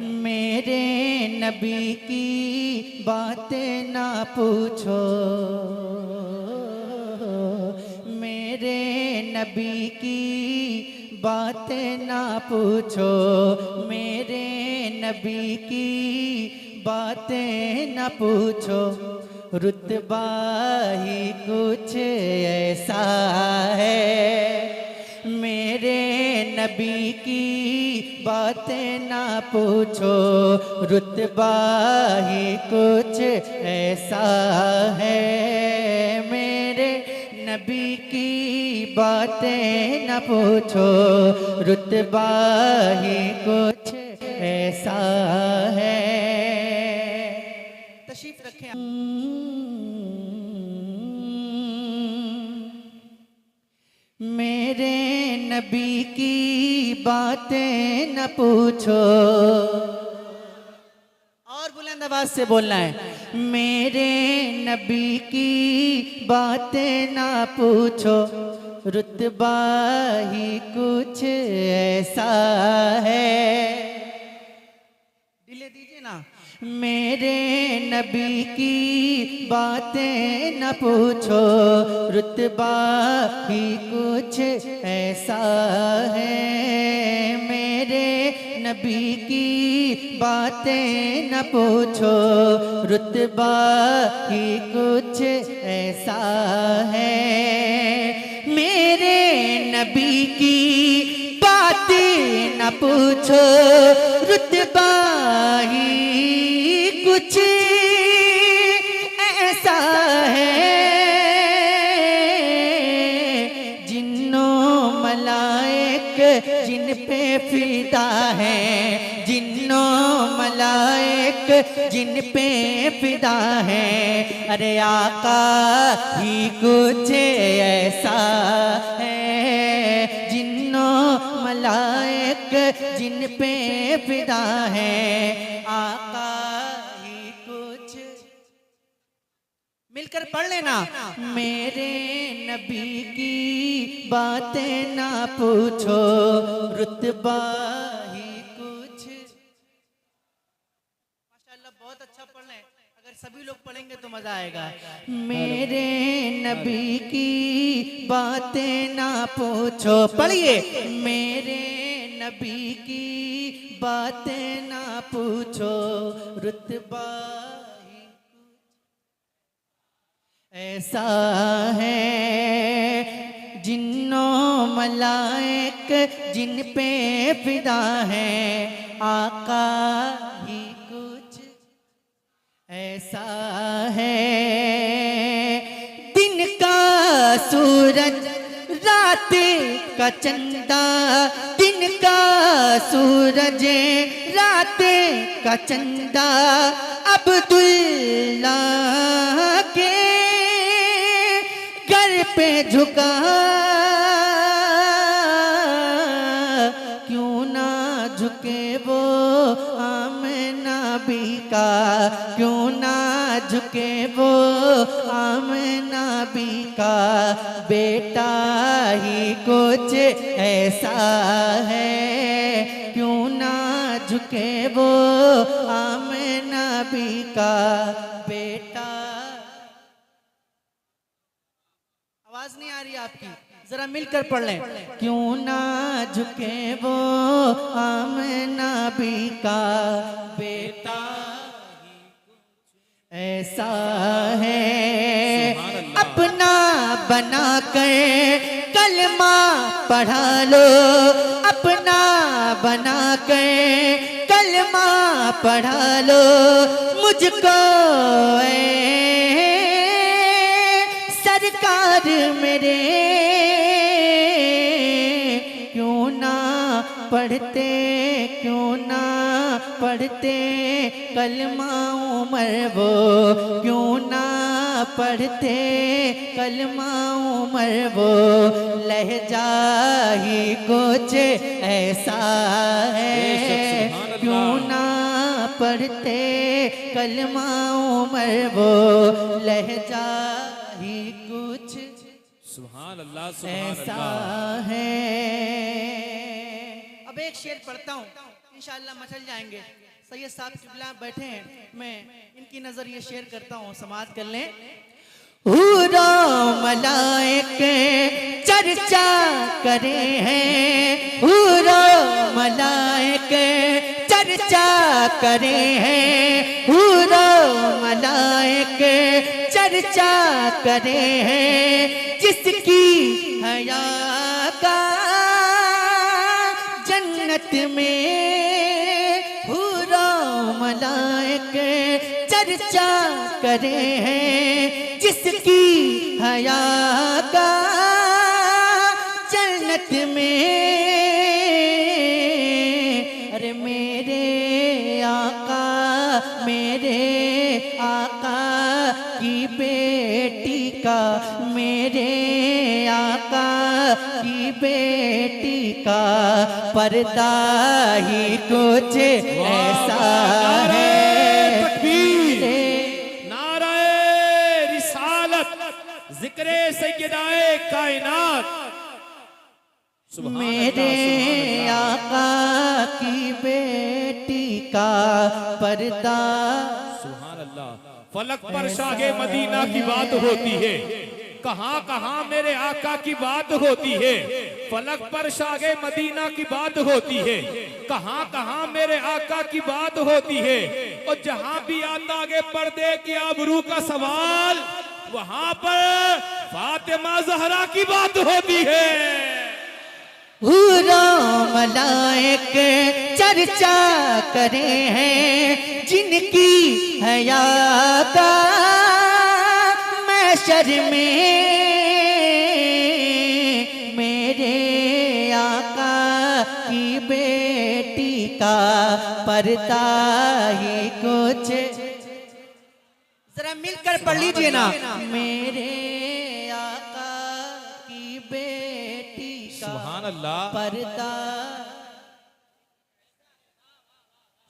मेरे नबी की बातें ना पूछो, मेरे नबी की बातें ना पूछो, मेरे नबी की बातें ना पूछो। रुतबा ही कुछ ऐसा है, मेरे नबी की बातें ना पूछो। रुतबा ही कुछ ऐसा है, मेरे नबी की बातें न पूछो। रुतबा ही कुछ ऐसा है। तशरीफ रखें। मेरे नबी की बातें न पूछो, और बुलंद आवाज से बोलना है। मेरे नबी की बातें ना पूछो, रुतबा ही कुछ ऐसा है। दिले दीजिए ना। मेरे नबी की बातें न पूछो, रुतबा ही कुछ ऐसा है। मेरे नबी की बातें न पूछो, रुतबा ही कुछ ऐसा है। मेरे नबी की बातें न पूछो, रुतबा ही कुछ ऐसा है। जिन्नों मलाइक जिन पे फिदा है, जिन्नों मलाइक जिन पे फिदा है। अरे आका ही कुछ ऐसा है, जिन्नों मलाइक जिन पे फिदा है। आका ही कुछ, मिलकर पढ़ लेना। मेरे नबी की बातें ना पूछो, रुतबा ही कुछ। माशाअल्लाह बहुत अच्छा पढ़ रहे हैं। अगर सभी लोग पढ़ेंगे तो मजा आएगा। मेरे नबी की बातें ना पूछो, पढ़िए। मेरे नबी की बातें ना पूछो, रुतबा ही ऐसा है। जिन्नों मलाइक जिन पे फिदा है, आका ही कुछ ऐसा है। दिन का सूरज रात का चंदा, दिन का सूरज रात का चंदा, अब्दुल्ला के घर पे झुका। क्यों ना झुके वो आमना भी का, क्यों ना झुके वो आमना भी का। बेटा ही कुछ ऐसा है, क्यों ना झुके वो आमना भी का बेटा। आवाज नहीं आ रही आपकी, जरा मिलकर पढ़ लें। क्यों ना झुके वो आमना भी का बेटा ऐसा है। अपना बना कर कलमा पढ़ा लो, अपना बना कर कलमा पढ़ा लो। मुझको सरकार मेरे क्यों ना पढ़ते, क्यों ना पढ़ते कलमा उमर वो, क्यों ना पढ़ते कलमा उमर वो। लहजा ही कुछ ऐसा है, क्यों ना पढ़ते कलमा उमर वो। लहजा ही कुछ सुभान अल्लाह ऐसा है। अब एक शेर पढ़ता हूँ, इंशाअल्लाह मचल जाएंगे। सैयद साहब किबला बैठे हैं, मैं इनकी नजर ये शेयर करता हूँ, समाज कर लें। हूरो मलाइके चर्चा करे हैं, हूरो मलाइके चर्चा करे हैं, हूरो मलाइके चर्चा करे हैं, जिसकी हया का जन्नत में हूरो मलाइके चर्चा करे हैं, जिसकी हया का जन्नत में। अरे मेरे आका की बेटी का, मेरे आका की बेटी का पर्दा ही कुछ ऐसा है। जिक्रे सैयदाए कायनात, मेरे आका की बेटी का पर्दा। सुभान अल्लाह। फलक पर शागे मदीना की बात होती है, कहां कहां मेरे आका की बात होती है। फलक पर शागे मदीना की बात होती है, कहां कहां मेरे आका की बात होती है। और जहां भी आता आगे पर्दे की आबरू का सवाल, वहां पर फातिमा ज़हरा की बात होती है। हूरो मलाइक चर्चा करे हैं, जिनकी हया का महशर में मेरे आका की बेटी का पर्दा ही कुछ। जरा मिलकर पढ़ लीजिए ना, मेरे आका की बेटी का सुभान अल्लाह, पर्दा।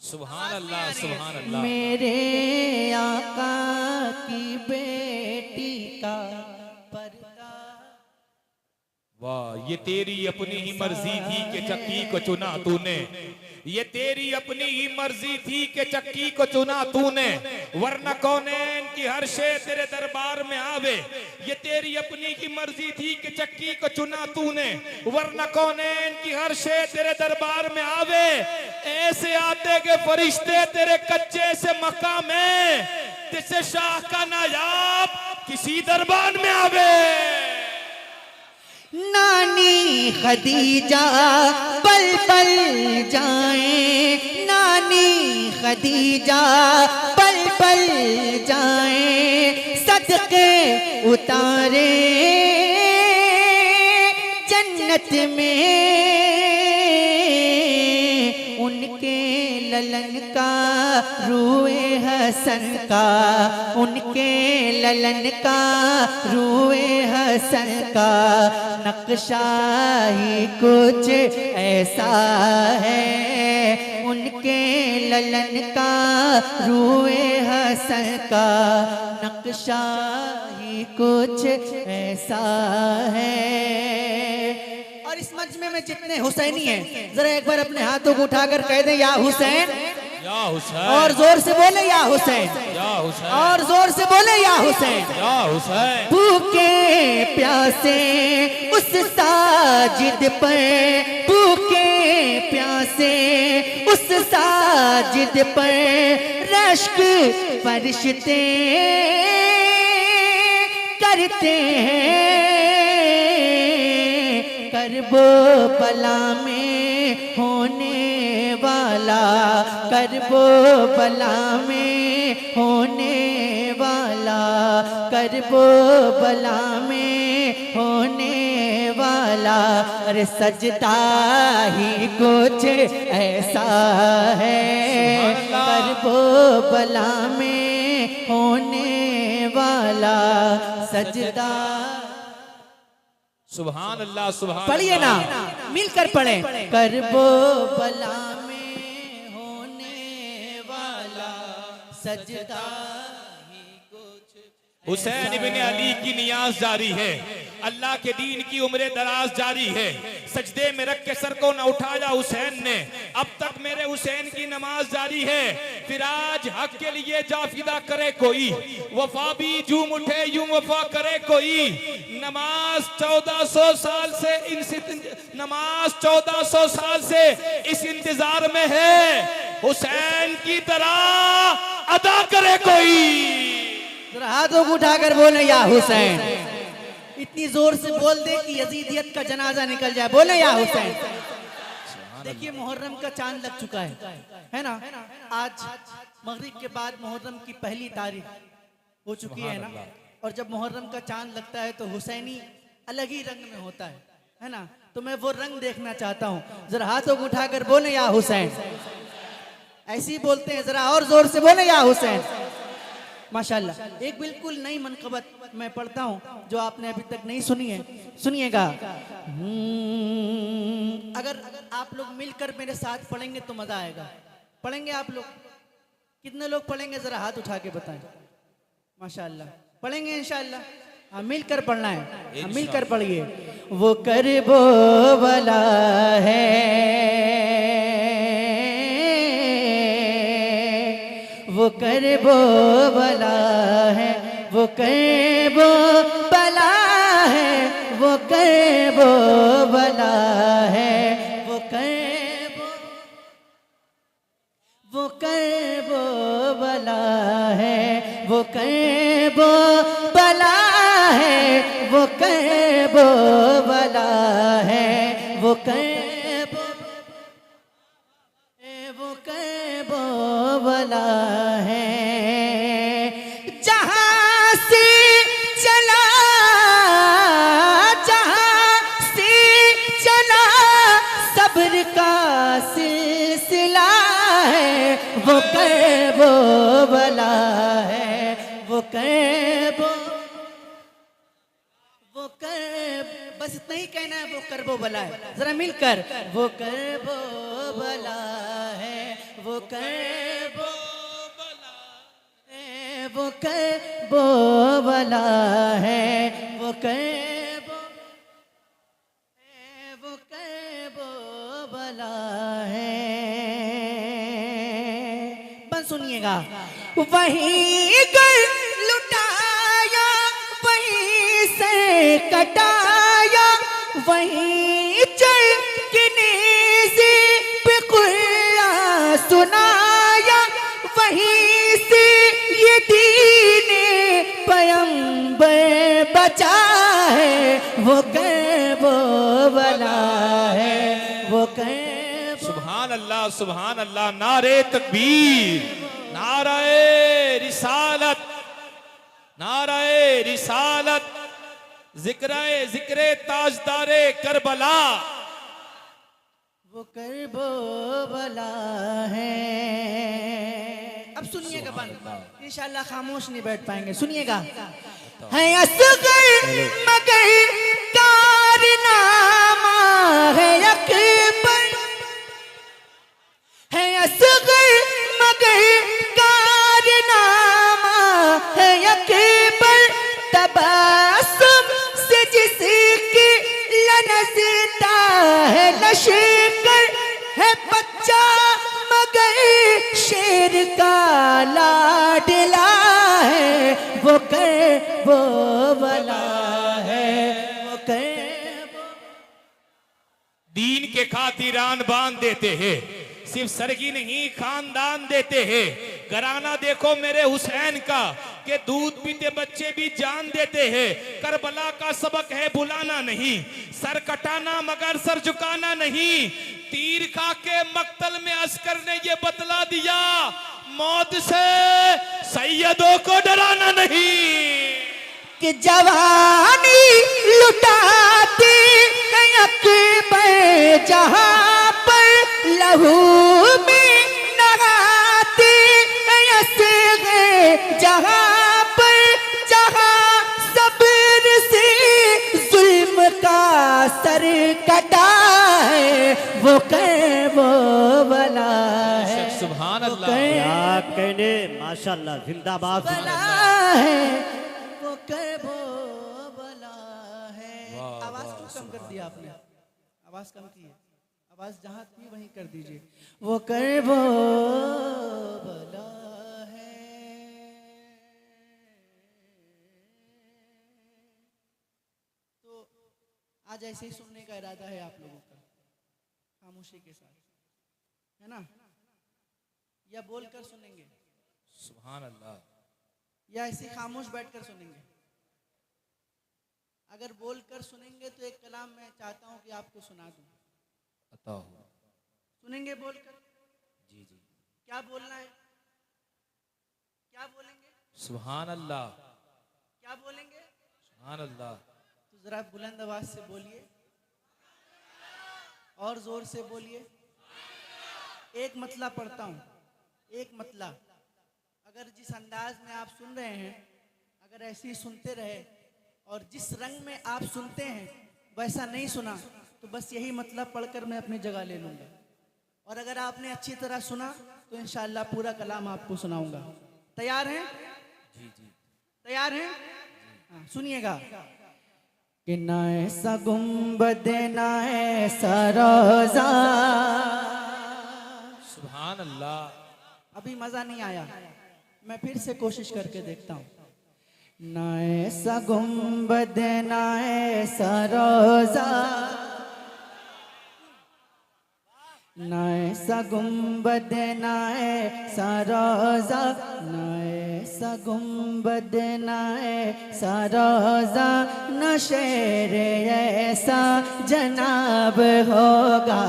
सुभान अल्लाह, सुभान अल्लाह। मेरे आका की बेटी का पर्दा। वाह, ये तेरी अपनी ही मर्जी थी कि चक्की को चुना तूने, ये तेरी अपनी ही मर्जी थी कि चक्की को चुना तूने, वरना कौनैन की हर शे तेरे दरबार में आवे। ये तेरी अपनी की मर्जी थी कि चक्की को चुना तूने, वरना कौनैन की हर शे तेरे दरबार में आवे। ऐसे आते के फरिश्ते तेरे कच्चे से मक्का में, जिससे शाह का नायाब किसी दरबार में आवे। नानी खदीजा पल पल जाए, नानी खदीजा पल पल जाए, सदके उतारे जन्नत में। उनके ललन का रूए हसन का, उनके ललन का रूए हसन का नक्शा ही कुछ ऐसा है। उनके ललन का रूए हसन का नक्शा ही कुछ ऐसा है। और इस मजमे में जितने हुसैनी हैं, जरा एक बार अपने हाथों को उठाकर कह दें या हुसैन, या हुसैन। और जोर से बोले या हुसैन, या हुसैन। और जोर से बोले या हुसैन, या हुसैन। भूखे प्यासे उस साजिद पर, भूखे प्यासे उस साजिद पर रश्क फरिश्ते करते हैं। करबो बला में होने वाला, करबो बला में होने वाला, करबो बला में होने वाला। अरे सजदा ही कुछ ऐसा है, करबो बला में होने वाला सजदा। सुभान अल्लाह, सुभान। पढ़िए ना, मिलकर पढ़े। करबो बला में होने वाला सजदा ही कुछ। हुसैन इब्ने अली की नियाज जारी है, अल्लाह के दीन की उम्र दराज जारी है। सजदे में रख के सर को न उठाया हुसैन ने, अब तक मेरे हुसैन की नमाज जारी है, फिर आज हक के लिए जाफिदा करे कोई, वफा भी झूम उठे यूं वफा करे कोई। नमाज 1400 साल से नमाज 1400 साल से इस इंतजार में है, हुसैन की तरह अदा करे कोई। जरा हाथों को उठाकर बोले या हुसैन, इतनी जोर से बोल दे कि यजीदियत का जनाजा निकल जाए, बोले या हुसैन। देखिए मुहर्रम का चांद लग चुका है ना। आज मगरिब के बाद मुहर्रम की पहली तारीख हो चुकी है ना। और जब मुहर्रम का चांद लगता है तो हुसैनी अलग ही रंग में होता है ना। तो मैं वो रंग देखना चाहता हूँ, जरा हाथों को उठाकर बोले या हुसैन। ऐसे ही बोलते हैं, जरा और जोर से बोले या हुसैन। माशाल्लाह। एक बिल्कुल नई मनकबत मैं पढ़ता हूँ जो आपने अभी तक नहीं सुनी है, सुनिएगा। अगर आप लोग मिलकर मेरे साथ पढ़ेंगे तो मजा आएगा। पढ़ेंगे आप लोग? कितने लोग पढ़ेंगे जरा हाथ उठा के बताएं। माशाल्लाह पढ़ेंगे इंशाल्लाह। हाँ मिलकर पढ़ना है, हाँ मिलकर पढ़िए। वो करबो वाला है, वो करबो वाला है, वो करबो वाला है, वो करबो वाला है, वो करबो वाला है, वो करबो वाला है, वो करबो वाला है, वो करबो वाला है। जहां से चला, जहां से चला सब्र का सिलसिला है, वो करबो वाला है, वो करबो, वो कर, बस इतना ही कहना है, वो करबो वाला है। जरा मिलकर, वो करबो वाला है, वो करबो वाला है, वो करबो वाला है, वो करबो, वो करबो वाला है। बस सुनिएगा। वहीं कर लुटाया, वहीं से कटाया, वहीं चढ़ के नेज़े पे कुरान सुनाया, वहीं से ये दीने पैगंबर बचा है, वो करबो वाला है, वो करबो। सुभान अल्लाह, सुभान अल्लाह। नारे तकबीर, नारे रिसालत, नारे रिसालत, जिक्रे ताजदारे करबला। वो करबो वाला है। अब सुनिएगा बंद, इंशाल्लाह खामोश नहीं बैठ पाएंगे। सुनिएगा। है असगर मगर कारनामा है अकबर, है असगर मगर कारनामा है अकबर, तबस्सुम से जिसकी लनसता है लश्कर, है बच्चा मगर शेर का लाडला है, वो करबो वाला है, वो करबो। दीन के खातिरान बांध देते हैं, सिर्फ सरगी नहीं खानदान देते हैं। घराना देखो मेरे हुसैन का, के दूध पीते बच्चे भी जान देते हैं। करबला का सबक है भुलाना नहीं, सर कटाना मगर सर झुकाना नहीं। तीर खा के मक्तल में अस्कर ने ये बतला दिया, मौत से सैयदों को डराना नहीं। कि जवानी लुटाती है अकबर, जहां पर लहू में नहाती है असग़र, जहां पर जहां सब्र से जुल्म का सर कटा है, वो करबो वाला है। सुभान अल्लाह। क्या कहने, माशाल्लाह, जिंदाबाद। है वो करबो वाला है। आवाज क्यों कम कर दिया आपने? आवाज कम की है। अब आवाज जहां थी वहीं कर दीजिए। वो कर वो भला है, तो आज ऐसे ही सुनने का इरादा है आप लोगों का, खामोशी के साथ, है ना? या बोलकर सुनेंगे, सुभान अल्लाह। या ऐसे खामोश बैठकर सुनेंगे? अगर बोलकर सुनेंगे तो एक कलाम मैं चाहता हूं कि आपको सुना दूं। अता हो। सुनेंगे बोलकर? जी जी। क्या बोलना है? क्या बोलेंगे? सुभान अल्लाह। क्या बोलेंगे? सुभान अल्लाह। तो जरा बुलंद आवाज से बोलिए, और जोर से बोलिए। एक मतला पढ़ता हूं, एक मतला। अगर जिस अंदाज में आप सुन रहे हैं, अगर ऐसे ही सुनते रहे और जिस रंग में आप सुनते हैं वैसा नहीं सुना, तो बस यही मतलब पढ़कर मैं अपनी जगह ले लूंगा। और अगर आपने अच्छी तरह सुना तो इंशाअल्लाह पूरा कलाम आपको सुनाऊंगा। तैयार हैं? जी जी। तैयार हैं? हाँ, सुनिएगा। कि ना ऐसा गुंबद ना ऐसा रोजा। सुभान अल्लाह। अभी मजा नहीं आया, मैं फिर से कोशिश करके देखता हूँ। ना ऐसा गुंबद ना ऐसा रोजा, ना ऐसा गुंबद ना ऐसा रोजा, ना ऐसा गुंबद ना ऐसा रोजा, न शेर ऐसा जनाब होगा।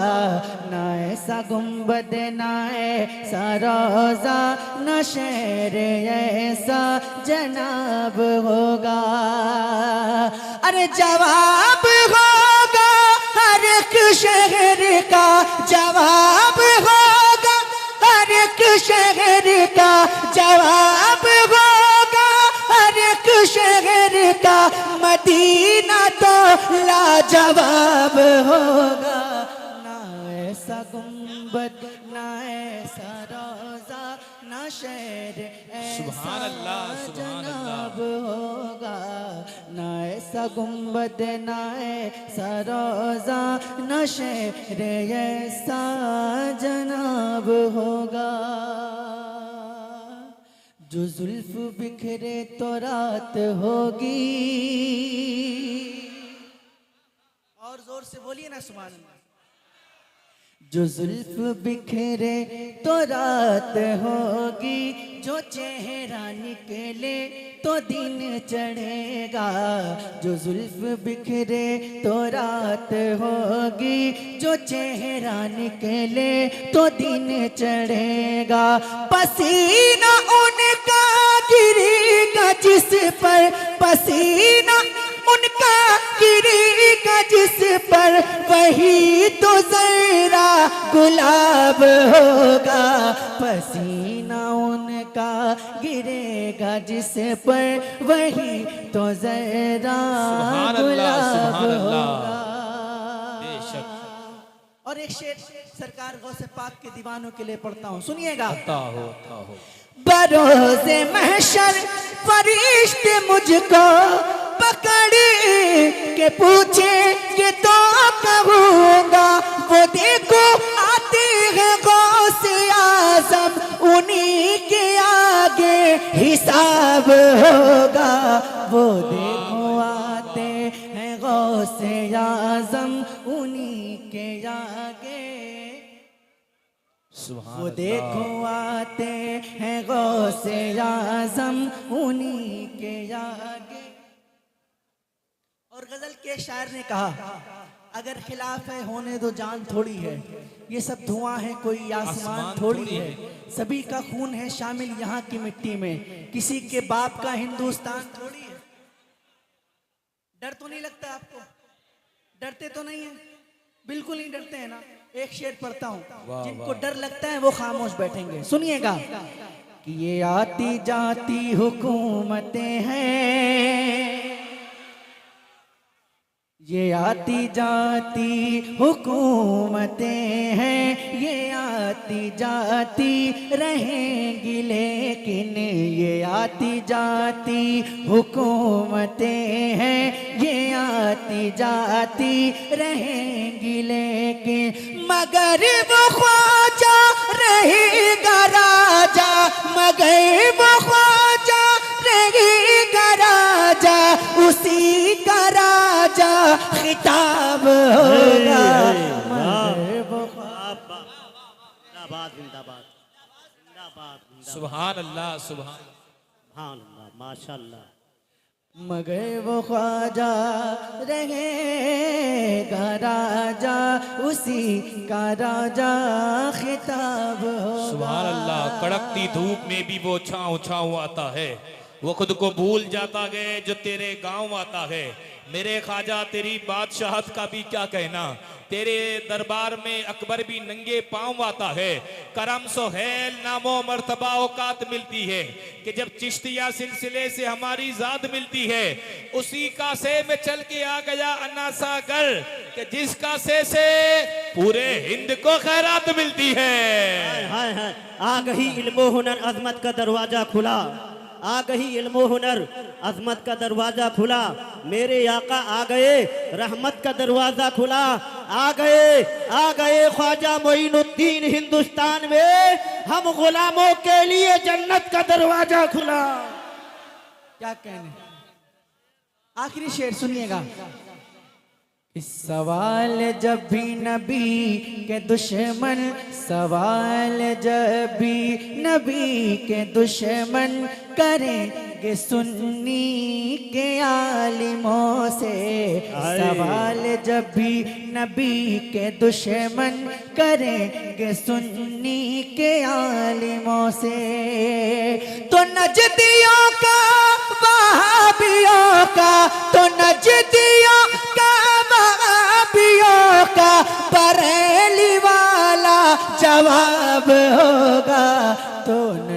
ना ऐसा गुंबद ना ऐसा रोजा, न शेर ऐसा जनाब होगा। अरे जवाब होगा हर एक शहर का, जवाब होगा हर एक शहर का, जवाब होगा हर एक शहर का। मदीना तो लाजवाब होगा। ना ऐसा गुंबद ना ऐसा रोजा, ना शहर सुभान अल्लाह, सुभान जनाब होगा। ना ऐसा गुंबद ना ऐसा रोजा, ना शहर ऐसा जनाब होगा। जो जुल्फ बिखरे तो रात होगी। और जोर से बोलिए ना सुभान अल्लाह। जो जुल्फ बिखरे तो रात होगी, जो चेहरा निकले तो दिन चढ़ेगा। जो जुल्फ बिखरे तो रात होगी, जो चेहरा निकले तो दिन चढ़ेगा। पसीना उनका गिरेगा जिस पर, पसीना उनका गिरेगा जिस पर, वही तो जरा गुलाब होगा। पसीना उनका गिरेगा जिस पर, वही तो जरा सुभान अल्लाह, गुलाब सुभान अल्लाह। होगा। बेशक। और एक शेर सरकार गौसे पाक के दीवानों के लिए पढ़ता हूँ, सुनिएगा। अता हो, अता हो। बरोज़े महशर फरिश्ते मुझको पकड़ के पूछे कि तो कहूँगा। वो देखो आते हैं गौसे आज़म, उन्हीं के आगे हिसाब होगा। वो देखो आते हैं गौसे आज़म, उन्हीं के आगे। वो देखो आते हैं गौसे आज़म, उन्हीं के आगे। और गजल के शायर ने कहा, अगर खिलाफ है होने दो जान थोड़ी है। ये सब धुआं है कोई आसमान थोड़ी है। सभी का खून है शामिल यहाँ की मिट्टी में, किसी के बाप का हिंदुस्तान थोड़ी है। डर तो नहीं लगता आपको? डरते तो नहीं है? बिल्कुल नहीं डरते हैं ना। एक शेर पढ़ता हूँ, जिनको डर लगता है वो खामोश बैठेंगे, सुनिएगा। कि ये आती जाती हुकूमतें हैं, ये आती जाती हुकूमतें हैं, ये आती जाती रहेंगी लेकिन लेकिन ये आती जाती हुकूमतें हैं, ये आती जाती रहेंगी लेकिन मगर वो ख्वाजा रहेगा राजा, मगर वो ख्वाजा रहेगा राजा, उसी का राजा खिताब होगा। मगर वो जिंदाबाद जिंदाबाद जिंदाबाद जिंदाबाद। सुभान अल्लाह सुभान। सुभान अल्लाह माशाल्लाह। मगर वो ख्वाजा रहेगा राजा, उसी का राजा खिताब होगा। सुभान अल्लाह। कड़कती धूप में भी वो छाँव छाँव आता है, वो खुद को भूल जाता है जो तेरे गांव आता है। मेरे ख्वाजा तेरी बादशाहत का भी क्या कहना, तेरे दरबार में अकबर भी नंगे पांव आता है। करम सोहेल नामो मर्तबा औकात मिलती है कि जब चिश्तिया सिलसिले से हमारी जाद मिलती है, उसी कासे में चल के आ गया अन्ना सागर कि जिस कासे से पूरे हिंद को खैरात मिलती है। हाय हाय, आ गई इल्मो हुनर अजमत का दरवाजा खुला, आ गई इल्मो हुनर अजमत का दरवाजा खुला। मेरे आका आ गए, रहमत का दरवाजा खुला। आ गए ख्वाजा मोइनुद्दीन हिंदुस्तान में, हम गुलामों के लिए जन्नत का दरवाजा खुला। क्या कहने, आखिरी शेर सुनिएगा। इस सवाल जब भी नबी के दुश्मन, सवाल जब भी नबी के दुश्मन करेंगे सुन्नी के आलिमों से, सवाल जब भी नबी के दुश्मन करेंगे सुन्नी के आलिमों से, तो नजदियों का वहाबियों का, तो नजदियों का वहाबियों का बरेली वाला जवाब होगा। तो